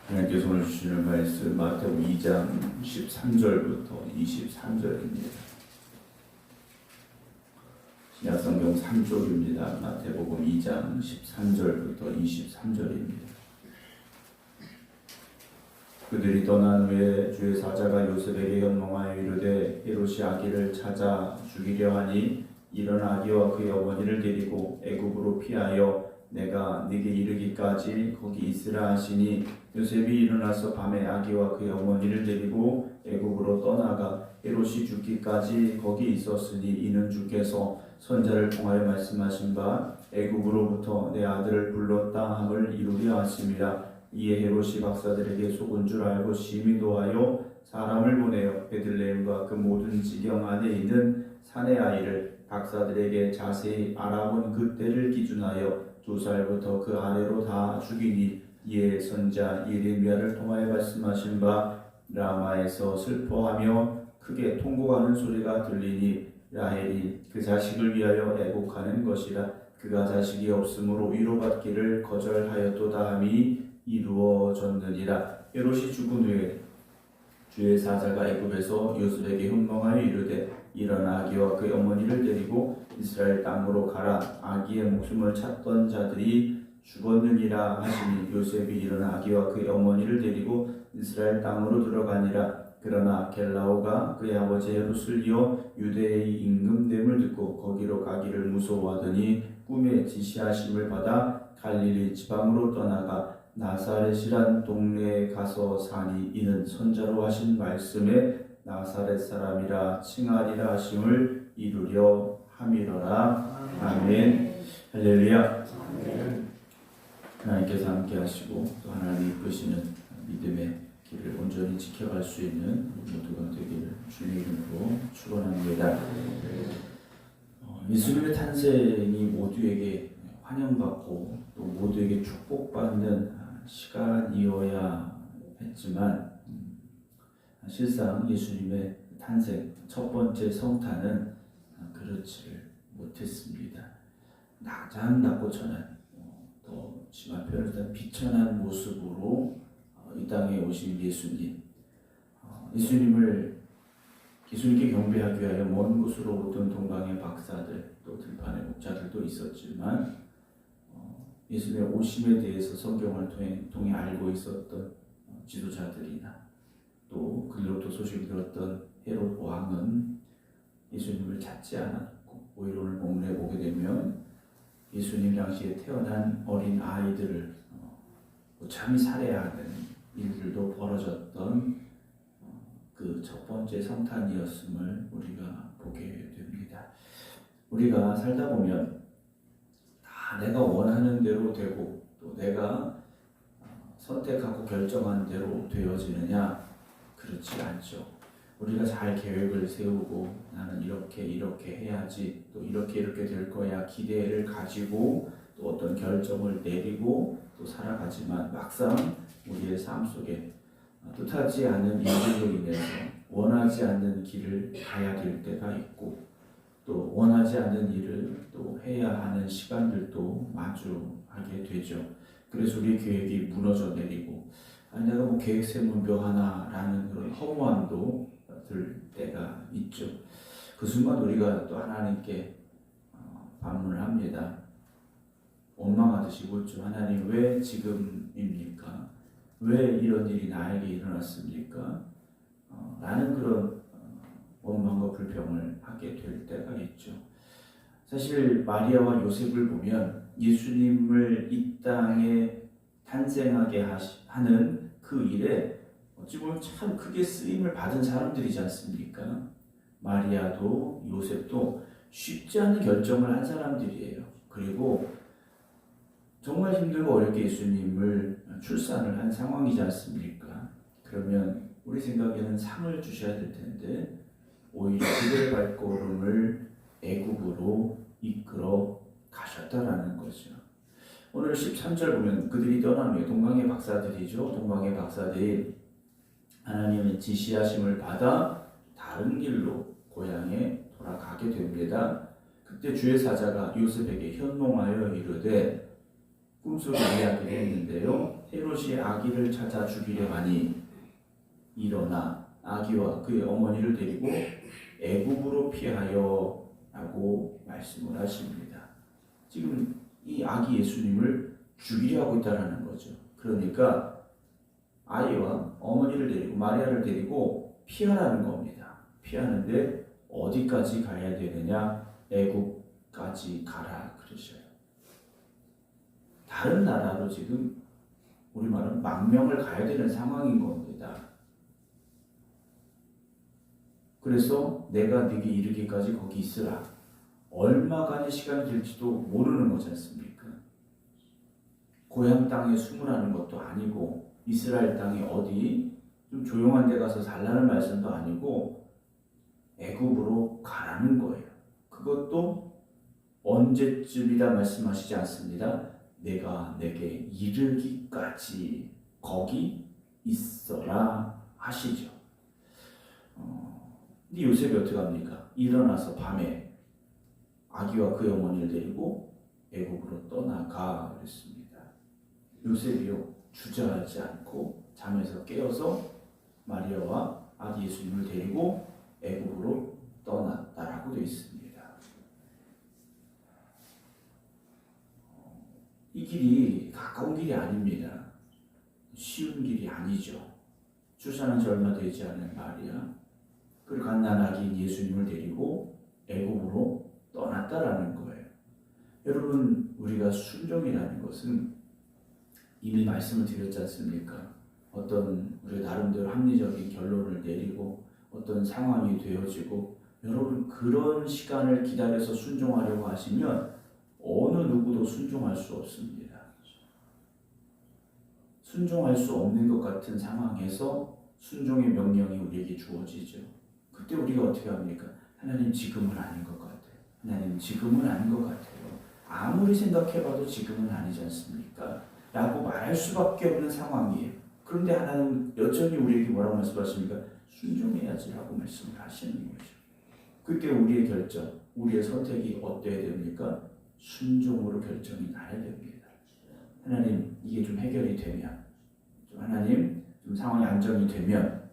하나님께서 오늘 주시는 말씀 마태복음 2장 13절부터 23절입니다. 신약성경 3쪽입니다. 마태복음 2장 13절부터 23절입니다. 그들이 떠난 후에 주의 사자가 요셉에게 현몽하여 이르되 헤롯이 아기를 찾아 죽이려 하니 일어나 아기와 그의 어머니를 데리고 애굽으로 피하여 내가 네게 이르기까지 거기 있으라 하시니 요셉이 일어나서 밤에 아기와 그의 어머니를 데리고 애굽으로 떠나가 헤롯이 죽기까지 거기 있었으니 이는 주께서 선자를 통하여 말씀하신 바 애굽으로부터 내 아들을 불렀다 함을 이루려 하심이라. 이에 헤롯이 박사들에게 속은 줄 알고 심히 노하여 사람을 보내어 베들레헴과 그 모든 지경 안에 있는 사내 아이를 박사들에게 자세히 알아본 그때를 기준하여 2살부터 그 아래로 다 죽이니 이에 선자 예레미야를 통하여 말씀하신 바 라마에서 슬퍼하며 크게 통곡하는 소리가 들리니 라헬이 그 자식을 위하여 애곡하는 것이라. 그가 자식이 없으므로 위로받기를 거절하였도다 함이 이루어졌느니라. 헤롯이 죽은 후에 주의 사자가 애굽에서 요셉에게 현몽하여 이르되 일어나 아기와 그의 어머니를 데리고 이스라엘 땅으로 가라. 아기의 목숨을 찾던 자들이 죽었느니라 하시니 요셉이 일어나 아기와 그의 어머니를 데리고 이스라엘 땅으로 들어가니라. 그러나 겔라오가 그의 아버지 헤롯을 이어 유대의 임금됨을 듣고 거기로 가기를 무서워하더니 꿈에 지시하심을 받아 갈릴리 지방으로 떠나가 나사렛이란 동네에 가서 사니 이는 선자로 하신 말씀에 나사렛 사람이라 칭하리라 하심을 이루려 함이로라. 아멘. 할렐루야. 하나님께서 함께 하시고 또 하나님이 이끄시는 믿음의 길을 온전히 지켜갈 수 있는 모두가 되기를 주님의 이름으로 축원합니다. 예수님의 탄생이 모두에게 환영받고 또 모두에게 축복받는 시간이어야 했지만 실상 예수님의 탄생 첫 번째 성탄은 그렇지를 못했습니다. 가장 낮고 천한 또 심한 표현을 따라 비천한 모습으로 이 땅에 오신 예수님께 경배하기 위하여 먼 곳으로 오던 동방의 박사들 또 들판의 목자들도 있었지만 예수님의 오심에 대해서 성경을 통해 알고 있었던 지도자들이나 또 그로부터 소식을 들었던 헤롯 왕은 예수님을 찾지 않았고 오히려 오늘 본문에 보게 되면 예수님 당시에 태어난 어린 아이들을 참이 살해하는 일들도 벌어졌던 그 첫 번째 성탄이었음을 우리가 보게 됩니다. 우리가 살다 보면 내가 원하는 대로 되고 또 내가 선택하고 결정한 대로 되어지느냐? 그렇지 않죠. 우리가 잘 계획을 세우고 나는 이렇게 해야지 또 이렇게 될 거야 기대를 가지고 또 어떤 결정을 내리고 또 살아가지만 막상 우리의 삶 속에 뜻하지 않은 일들로 인해서 원하지 않는 길을 가야 될 때가 있고 또 원하지 않는 일을 또 해야 하는 시간들도 마주하게 되죠. 그래서 우리 계획이 무너져 내리고 내가 계획 세우면 뭐 하나라는 그런 허무함도 들 때가 있죠. 그 순간 우리가 또 하나님께 반문을 합니다. 원망하듯이 묻죠. 하나님 왜 지금입니까? 왜 이런 일이 나에게 일어났습니까? 라는 그런 원망과 불평을 하게 될 때가 있죠. 사실 마리아와 요셉을 보면 예수님을 이 땅에 탄생하게 하는 그 일에 어찌 보면 참 크게 쓰임을 받은 사람들이지 않습니까? 마리아도 요셉도 쉽지 않은 결정을 한 사람들이에요. 그리고 정말 힘들고 어렵게 예수님을 출산을 한 상황이지 않습니까? 그러면 우리 생각에는 상을 주셔야 될 텐데 오히려 그들의 발걸음을 애굽으로 이끌어 가셨다라는 거죠. 오늘 13절 보면 그들이 떠난 후에 동방의 박사들이죠. 동방의 박사들이 하나님의 지시하심을 받아 다른 길로 고향에 돌아가게 됩니다. 그때 주의 사자가 요셉에게 현몽하여 이르되 꿈속에 이야기를 했는데요. 헤롯이 아기를 찾아 죽이려 하니 일어나 아기와 그의 어머니를 데리고 애굽으로 피하여 라고 말씀을 하십니다. 지금 이 아기 예수님을 죽이려 하고 있다는 거죠. 그러니까 아이와 어머니를 데리고 마리아를 데리고 피하라는 겁니다. 피하는데 어디까지 가야 되느냐? 애굽까지 가라 그러셔요. 다른 나라로 지금 우리말은 망명을 가야 되는 상황인 겁니다. 그래서 내가 네게 이르기까지 거기 있으라. 얼마간의 시간이 될지도 모르는 거지 않습니까? 고향 땅에 숨으라는 것도 아니고 이스라엘 땅이 어디 좀 조용한 데 가서 살라는 말씀도 아니고 애굽으로 가라는 거예요. 그것도 언제쯤이다 말씀하시지 않습니다. 내가 내게 이르기까지 거기 있어라 하시죠. 근데 요셉이 어떻게 합니까? 일어나서 밤에 아기와 그의 어머니를 데리고 애굽으로 떠나가 그랬습니다. 요셉이요 주저하지 않고 잠에서 깨어서 마리아와 아기 예수님을 데리고 애굽으로 떠났다라고 되어 있습니다. 이 길이 가까운 길이 아닙니다. 쉬운 길이 아니죠. 출산한 지 얼마 되지 않은 마리아 그리고 갓난아기인 예수님을 데리고 애굽으로 떠났다라는 거예요. 여러분 우리가 순종이라는 것은 이미 말씀을 드렸지 않습니까? 어떤 우리가 나름대로 합리적인 결론을 내리고 어떤 상황이 되어지고 여러분 그런 시간을 기다려서 순종하려고 하시면 어느 누구도 순종할 수 없습니다. 순종할 수 없는 것 같은 상황에서 순종의 명령이 우리에게 주어지죠. 그때 우리가 어떻게 합니까? 하나님 지금은 아닌 것 같아요. 하나님 지금은 아닌 것 같아요. 아무리 생각해봐도 지금은 아니지 않습니까? 라고 말할 수밖에 없는 상황이에요. 그런데 하나님 여전히 우리에게 뭐라고 말씀하십니까? 순종해야지 라고 말씀을 하시는 거죠. 그때 우리의 결정, 우리의 선택이 어때야 됩니까? 순종으로 결정이 나야 됩니다. 하나님 이게 좀 해결이 되면 하나님 좀 상황이 안정이 되면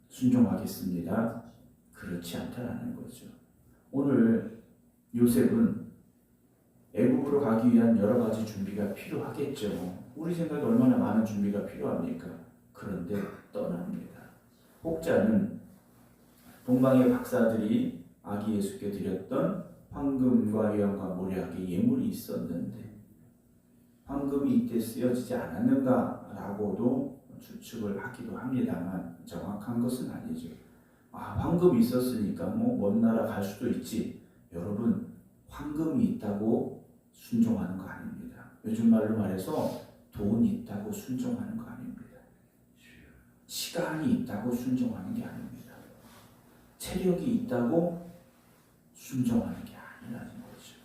순종하겠습니다. 그렇지 않다라는 거죠. 오늘 요셉은 애굽으로 가기 위한 여러 가지 준비가 필요하겠죠. 우리 생각에 얼마나 많은 준비가 필요합니까? 그런데 떠납니다. 혹자는 동방의 박사들이 아기 예수께 드렸던 황금과 유황과 모략의 예물이 있었는데 황금이 이때 쓰여지지 않았는가라고도 추측을 하기도 합니다만 정확한 것은 아니죠. 황금이 있었으니까 먼 나라 갈 수도 있지. 여러분 황금이 있다고 순종하는 거 아닙니다. 요즘 말로 말해서 돈이 있다고 순종하는 거 아닙니다. 시간이 있다고 순종하는 게 아닙니다. 체력이 있다고 순종하는 게 아니라는 거죠.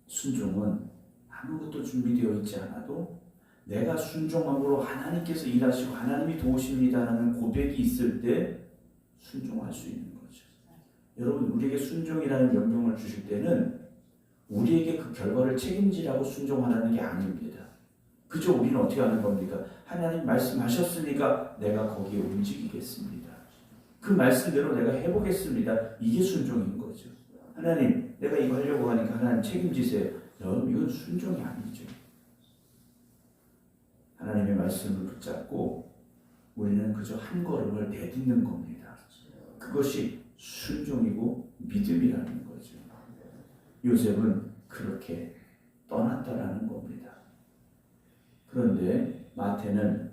순종은 아무것도 준비되어 있지 않아도 내가 순종함으로 하나님께서 일하시고 하나님이 도우십니다라는 고백이 있을 때 순종할 수 있는 거죠. 여러분 우리에게 순종이라는 명령을 주실 때는 우리에게 그 결과를 책임지라고 순종하라는 게 아닙니다. 그저 우리는 어떻게 하는 겁니까? 하나님 말씀하셨으니까 내가 거기에 움직이겠습니다. 그 말씀대로 내가 해보겠습니다. 이게 순종인 거죠. 하나님 내가 이거 하려고 하니까 하나님 책임지세요. 여러분 이건 순종이 아니죠. 하나님의 말씀을 붙잡고 우리는 그저 한 걸음을 내딛는 겁니다. 그것이 순종이고 믿음이라는 거죠. 요셉은 그렇게 떠났다라는 겁니다. 그런데 마태는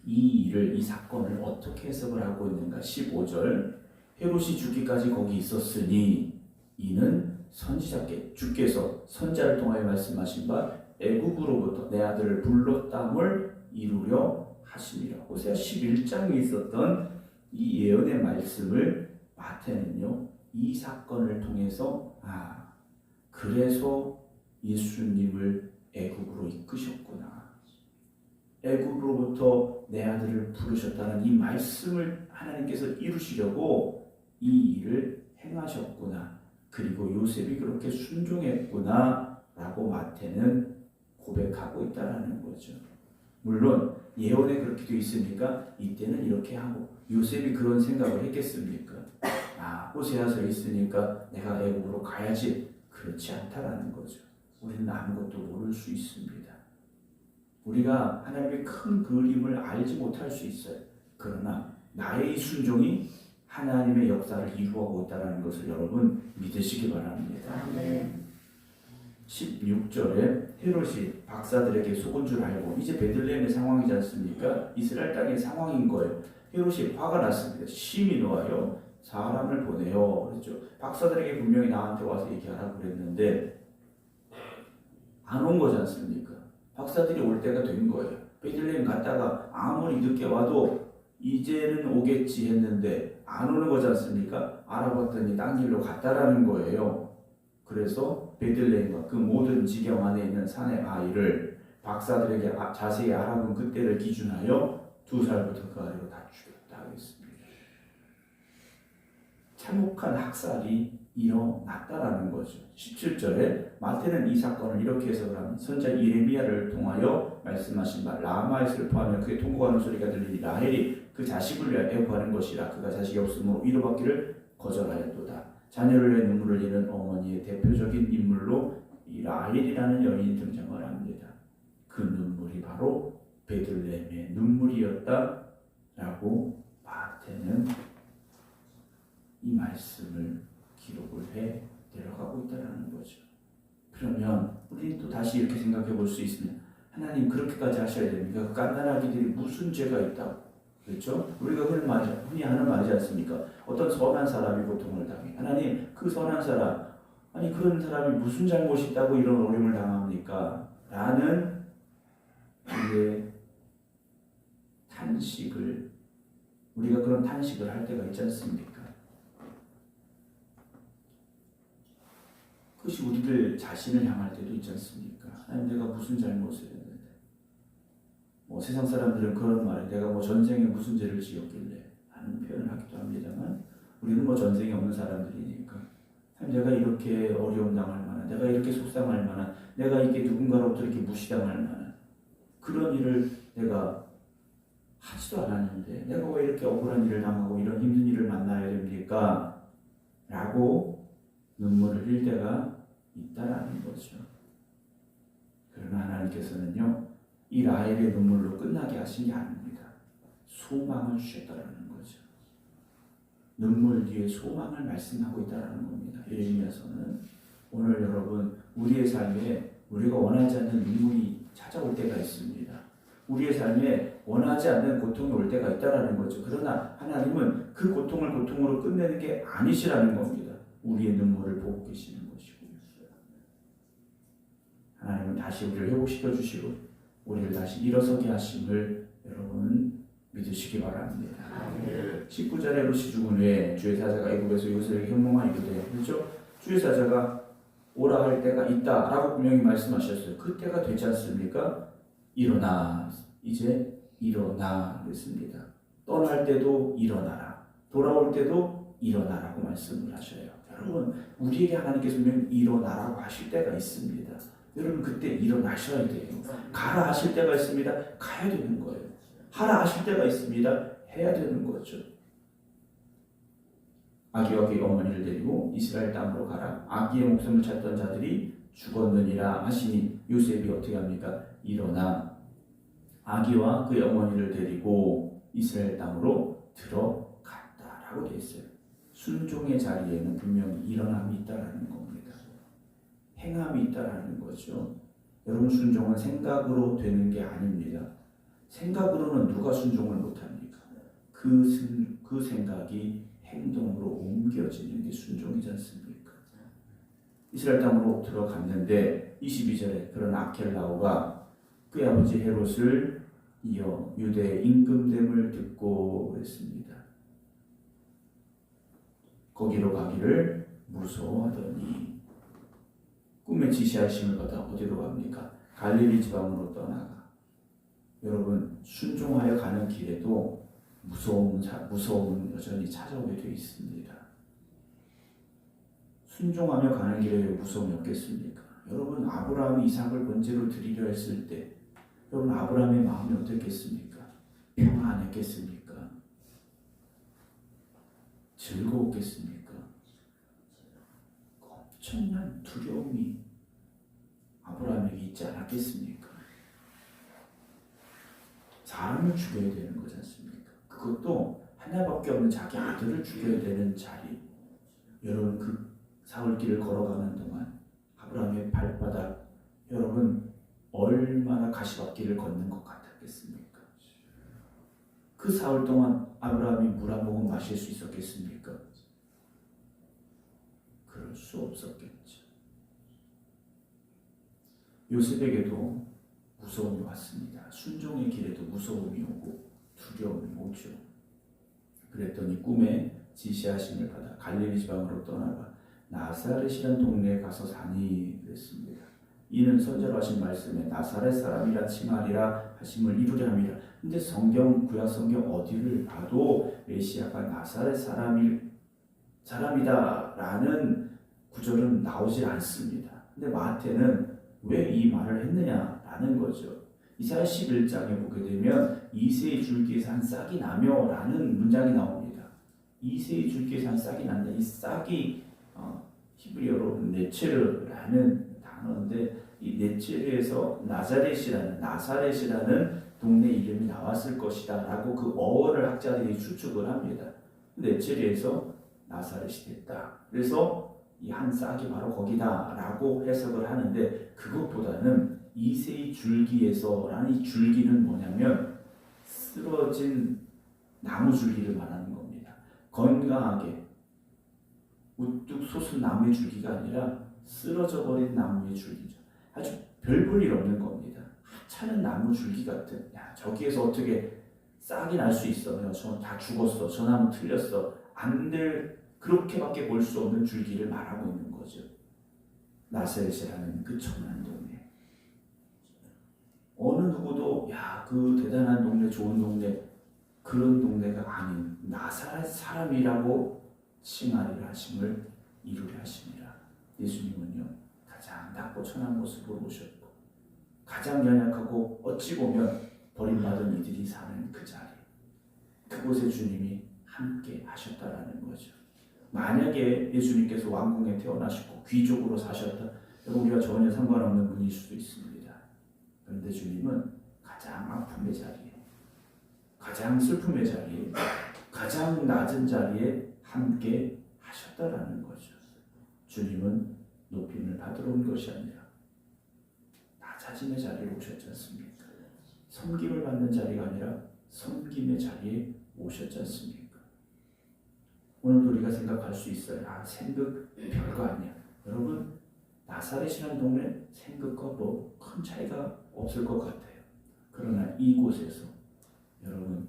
이 사건을 어떻게 해석을 하고 있는가? 15절 헤롯이 죽기까지 거기 있었으니 이는 선지자께 주께서 선지자를 통하여 말씀하신 바 애굽으로부터 내 아들을 불렀다함을 이루려 하심이라. 호세아 11장에 있었던 이 예언의 말씀을 마태는요 이 사건을 통해서 그래서 예수님을 애굽으로 이끄셨구나. 애굽으로부터 내 아들을 부르셨다는 이 말씀을 하나님께서 이루시려고 이 일을 행하셨구나. 그리고 요셉이 그렇게 순종했구나 라고 마태는 고백하고 있다라는 거죠. 물론 예언에 그렇게 돼 있으니까 이때는 이렇게 하고, 요셉이 그런 생각을 했겠습니까? 호세아서 있으니까 내가 애국으로 가야지. 그렇지 않다라는 거죠. 우리는 아무것도 모를 수 있습니다. 우리가 하나님의 큰 그림을 알지 못할 수 있어요. 그러나 나의 순종이 하나님의 역사를 이루어가고 있다는 것을 여러분 믿으시기 바랍니다. 16절에 헤롯이 박사들에게 속은 줄 알고, 이제 베들레헴의 상황이지 않습니까? 이스라엘 땅의 상황인 거예요. 헤롯이 화가 났습니다. 심히 놓아요. 사람을 보내요. 그랬죠. 박사들에게 분명히 나한테 와서 얘기하라고 그랬는데 안 온 거지 않습니까? 박사들이 올 때가 된 거예요. 베들레헴 갔다가 아무리 늦게 와도 이제는 오겠지 했는데 안 오는 거지 않습니까? 알아봤더니 딴 길로 갔다라는 거예요. 그래서 베들레헴과 그 모든 지경 안에 있는 산의 아이를 박사들에게 자세히 알아본 그때를 기준하여 2살부터 그 아래로 다 죽였다 하겠습니다. 참혹한 학살이 일어났다라는 거죠. 17절에 마태는 이 사건을 이렇게 해석합니다. 선지자 예레미야를 통하여 말씀하신 바, 라마에 슬퍼하며 그의 통곡하는 소리가 들리니 라헬이 그 자식을 위하여 애고하는 것이라. 그가 자식이 없으므로 위로받기를 거절하였도다. 자녀를 위해 눈물을 흘리는 어머니의 대표적인 인물로 이 라헬이라는 여인이 등장을 합니다. 그 눈물이 바로 베들레헴의 눈물이었다라고 마태는 이 말씀을 기록을 해 내려가고 있다는 거죠. 그러면 우리는 또 다시 이렇게 생각해 볼 수 있습니다. 하나님 그렇게까지 하셔야 됩니까? 그 갓난 아기들이 무슨 죄가 있다고? 그렇죠? 우리가 흔히 하는 말이지 않습니까? 어떤 선한 사람이 고통을 당해. 하나님 그 선한 사람, 아니 그런 사람이 무슨 잘못이 있다고 이런 어려움을 당합니까? 라는 우리의 탄식을, 우리가 그런 탄식을 할 때가 있지 않습니까? 그것이 우리들 자신을 향할 때도 있지 않습니까? 아니 내가 무슨 잘못을 했는데, 세상 사람들은 그런 말에 내가 전쟁에 무슨 죄를 지었길래 하는 표현을 하기도 합니다만, 우리는 전쟁이 없는 사람들이니까 내가 이렇게 어려움 당할 만한, 내가 이렇게 속상할 만한, 내가 이게 누군가로부터 이렇게 무시당할 만한 그런 일을 내가 하지도 않았는데 내가 왜 이렇게 억울한 일을 당하고 이런 힘든 일을 만나야 됩니까? 라고 눈물을 흘릴 때가 있다라는 거죠. 그러나 하나님께서는요, 이 라헬의 눈물로 끝나게 하신 게 아닙니다. 소망을 주셨다라는 거죠. 눈물 뒤에 소망을 말씀하고 있다라는 겁니다. 예레미야서는 오늘 여러분 우리의 삶에 우리가 원하지 않는 눈물이 찾아올 때가 있습니다. 우리의 삶에 원하지 않는 고통이 올 때가 있다라는 거죠. 그러나 하나님은 그 고통을 고통으로 끝내는 게 아니시라는 겁니다. 우리의 눈물을 보고 계시는 것이고요. 하나님은 다시 우리를 회복시켜 주시고 우리를 다시 일어서게 하심을 여러분 믿으시기 바랍니다. 19절에 헤롯이 죽은 후에 주의 사자가 애굽에서 요셉에게 현몽하니 이르되, 그렇죠? 주의 사자가 오라 할 때가 있다라고 분명히 말씀하셨어요. 그 때가 되지 않습니까? 일어나, 이제 일어나 그랬습니다. 떠날 때도 일어나라, 돌아올 때도 일어나라고 말씀을 하셔요. 여러분 우리에게 하나님께서 분명히 일어나라고 하실 때가 있습니다. 여러분 그때 일어나셔야 돼요. 가라 하실 때가 있습니다. 가야 되는 거예요. 하라 하실 때가 있습니다. 해야 되는 거죠. 아기와 그의 어머니를 데리고 이스라엘 땅으로 가라. 아기의 목숨을 찾던 자들이 죽었느니라 하시니 요셉이 어떻게 합니까? 일어나 아기와 그의 어머니를 데리고 이스라엘 땅으로 들어갔다라고 되어 있어요. 순종의 자리에는 분명히 일어남이 있다라는 겁니다. 행함이 있다라는 거죠. 여러분 순종은 생각으로 되는 게 아닙니다. 생각으로는 누가 순종을 못합니까? 그 생각이 행동으로 옮겨지는 게 순종이지 않습니까? 이스라엘 땅으로 들어갔는데 22절에 그런 아켈라오가 그의 아버지 헤롯을 이어 유대의 임금됨을 듣고 그랬습니다. 거기로 가기를 무서워하더니 꿈에 지시하심을 받아 어디로 갑니까? 갈릴리 지방으로 떠나가. 여러분 순종하여 가는 길에도 무서움은 여전히 찾아오게 되어 있습니다. 순종하며 가는 길에 무서움이 없겠습니까? 여러분 아브라함이 이삭을 번제로 드리려 했을 때 여러분 아브라함의 마음이 어땠겠습니까? 평안했겠습니까? 즐거웠겠습니까? 엄청난 두려움이 아브라함에게 있지 않았겠습니까? 사람을 죽여야 되는 거지 않습니까? 그것도 하나밖에 없는 자기 아들을 죽여야 되는 자리. 여러분 그 사흘길을 걸어가는 동안 아브라함의 발바닥 여러분 얼마나 가시밭길을 걷는 것 같았겠습니까? 그 사흘 동안 아브라함이 물 한 모금 마실 수 있었겠습니까? 그럴 수 없었겠죠. 요셉에게도 무서움이 왔습니다. 순종의 길에도 무서움이 오고 두려움이 오죠. 그랬더니 꿈에 지시하심을 받아 갈릴리 지방으로 떠나가 나사렛이라는 동네에 가서 사니 그랬습니다. 이는 선지자로 하신 말씀에 나사렛 사람이라 칭하리라 하심을 이루려 함이라. 근데 성경 구약 성경 어디를 봐도 메시아가 나사렛 사람이다라는 구절은 나오지 않습니다. 근데 마태는 왜 이 말을 했느냐라는 거죠. 이사야 11장에 보게 되면 이새의 줄기에서 한 싹이 나며라는 문장이 나옵니다. 이새의 줄기에서 한 싹이 난다. 이 싹이 히브리어로 네체르라는 단어인데 이 네체르에서 나사렛이라는 동네 이름이 나왔을 것이다 라고 그 어원을 학자들이 추측을 합니다. 네체르에서 나사렛이 됐다. 그래서 이 한 싹이 바로 거기다 라고 해석을 하는데 그것보다는 이새의 줄기에서라는 이 줄기는 뭐냐면 쓰러진 나무 줄기를 말하는 겁니다. 건강하게 우뚝 솟은 나무의 줄기가 아니라 쓰러져 버린 나무의 줄기죠. 아주 별 볼 일 없는 겁니다. 하찮은 나무 줄기 같은 저기에서 어떻게 싹이 날 수 있어. 저 다 죽었어. 저 나무 틀렸어. 안 될 그렇게밖에 볼 수 없는 줄기를 말하고 있는 거죠. 나사렛이라는 그 천한 동네. 어느 누구도 그 대단한 동네 좋은 동네 그런 동네가 아닌 나사렛 사람이라고 칭하리라 하심을 이루려 하심이라. 예수님은요 가장 낮고 천한 모습으로 오셨고 가장 연약하고 어찌 보면 버림받은 이들이 사는 그 자리 그곳에 주님이 함께 하셨다라는 거죠. 만약에 예수님께서 왕궁에 태어나시고 귀족으로 사셨다 우리가 전혀 상관없는 분일 수도 있습니다. 그런데 주님은 가장 아픔의 자리에 가장 슬픔의 자리에 가장 낮은 자리에 함께 하셨다라는 거죠. 주님은 높임을 받으러 온 것이 아니라 낮아짐의 자리에 오셨지 않습니까? 섬김을 받는 자리가 아니라 섬김의 자리에 오셨지 않습니까? 오늘도 우리가 생각할 수 있어요. 생각 별거 아니야. 여러분 나사렛이라는 동네 생각과 뭐 큰 차이가 없을 것 같아요. 그러나 이곳에서 여러분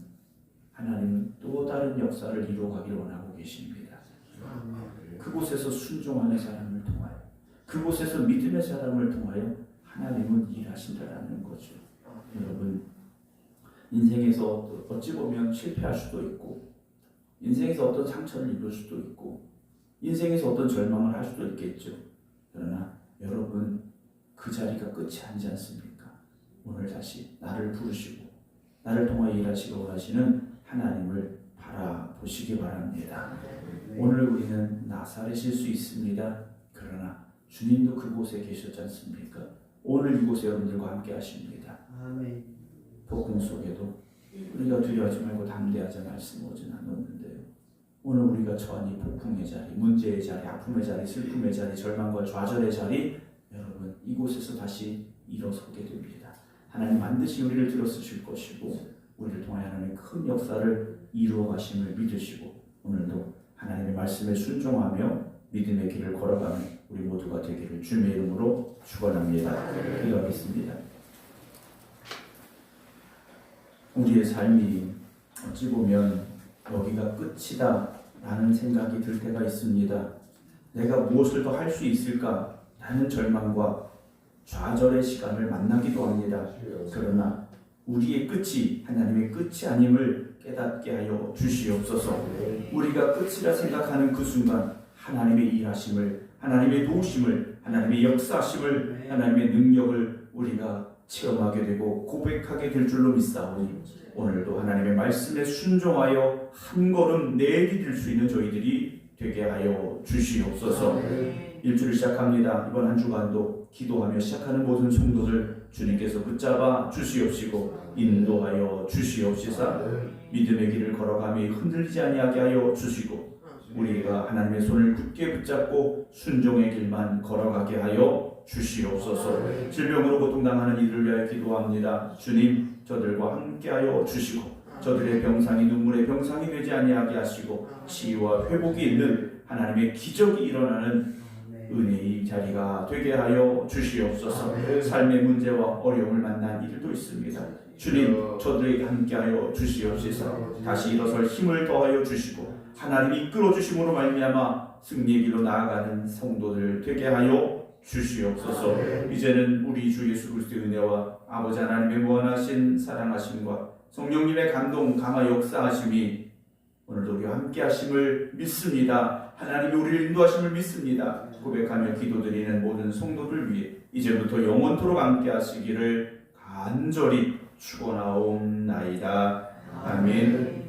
하나님은 또 다른 역사를 이루어가길 원하고 계십니다. 그곳에서 순종하는 사람을 통하여 그곳에서 믿음의 사람을 통하여 하나님은 일하신다라는 거죠. 여러분 인생에서 어찌 보면 실패할 수도 있고 인생에서 어떤 상처를 입을 수도 있고 인생에서 어떤 절망을 할 수도 있겠죠. 그러나 여러분 그 자리가 끝이 아니지 않습니까? 오늘 다시 나를 부르시고 나를 통하여 일하시고 원하시는 하나님을 바라보시기 바랍니다. 오늘 우리는 나사렛일 수 있습니다. 그러나 주님도 그곳에 계셨지 않습니까? 오늘 이곳에 여러분들과 함께 하십니다. 아멘. 복음 속에도 우리가 두려워하지 말고 담대하자 말씀 오진 않았는데요. 오늘 우리가 처한 이 폭풍의 자리, 문제의 자리, 아픔의 자리, 슬픔의 자리, 절망과 좌절의 자리 여러분 이곳에서 다시 일어서게 됩니다. 하나님 반드시 우리를 들어쓰실 것이고 우리를 통하여 하나님의 큰 역사를 이루어 가심을 믿으시고 오늘도 하나님의 말씀에 순종하며 믿음의 길을 걸어가는 우리 모두가 되기를 주님의 이름으로 축원합니다. 기도하겠습니다. 우리의 삶이 어찌 보면 여기가 끝이다 라는 생각이 들 때가 있습니다. 내가 무엇을 더 할 수 있을까 라는 절망과 좌절의 시간을 만나기도 합니다. 그러나 우리의 끝이 하나님의 끝이 아님을 깨닫게 하여 주시옵소서. 우리가 끝이라 생각하는 그 순간 하나님의 일하심을 하나님의 도우심을 하나님의 역사심을, 하나님의 능력을 우리가 체험하게 되고 고백하게 될 줄로 믿사오니 오늘도 하나님의 말씀에 순종하여 한 걸음 내디딜 수 있는 저희들이 되게 하여 주시옵소서. 일주를 시작합니다. 이번 한 주간도 기도하며 시작하는 모든 성도들 주님께서 붙잡아 주시옵시고 인도하여 주시옵시사 믿음의 길을 걸어가며 흔들리지 아니하게 하여 주시고 우리가 하나님의 손을 굳게 붙잡고 순종의 길만 걸어가게 하여 주시옵소서. 질병으로 고통당하는 이들을 위하여 기도합니다. 주님, 저들과 함께하여 주시고 저들의 병상이 눈물의 병상이 되지 아니하게 하시고 치유와 회복이 있는 하나님의 기적이 일어나는 은혜의 자리가 되게 하여 주시옵소서. 삶의 문제와 어려움을 만난 이들도 있습니다. 주님, 저들에게 함께하여 주시옵소서. 다시 일어설 힘을 더하여 주시고 하나님이 이끌어 주심으로 말미암아 승리의 길로 나아가는 성도들 되게 하여 주시옵소서. 이제는 우리 주 예수 그리스도의 은혜와 아버지 하나님의 무한하신 사랑하심과 성령님의 감동 강화 역사하심이 오늘도 우리와 함께 하심을 믿습니다. 하나님이 우리를 인도하심을 믿습니다. 고백하며 기도드리는 모든 성도들 위해 이제부터 영원토록 함께 하시기를 간절히 축원하옵나이다. 아멘.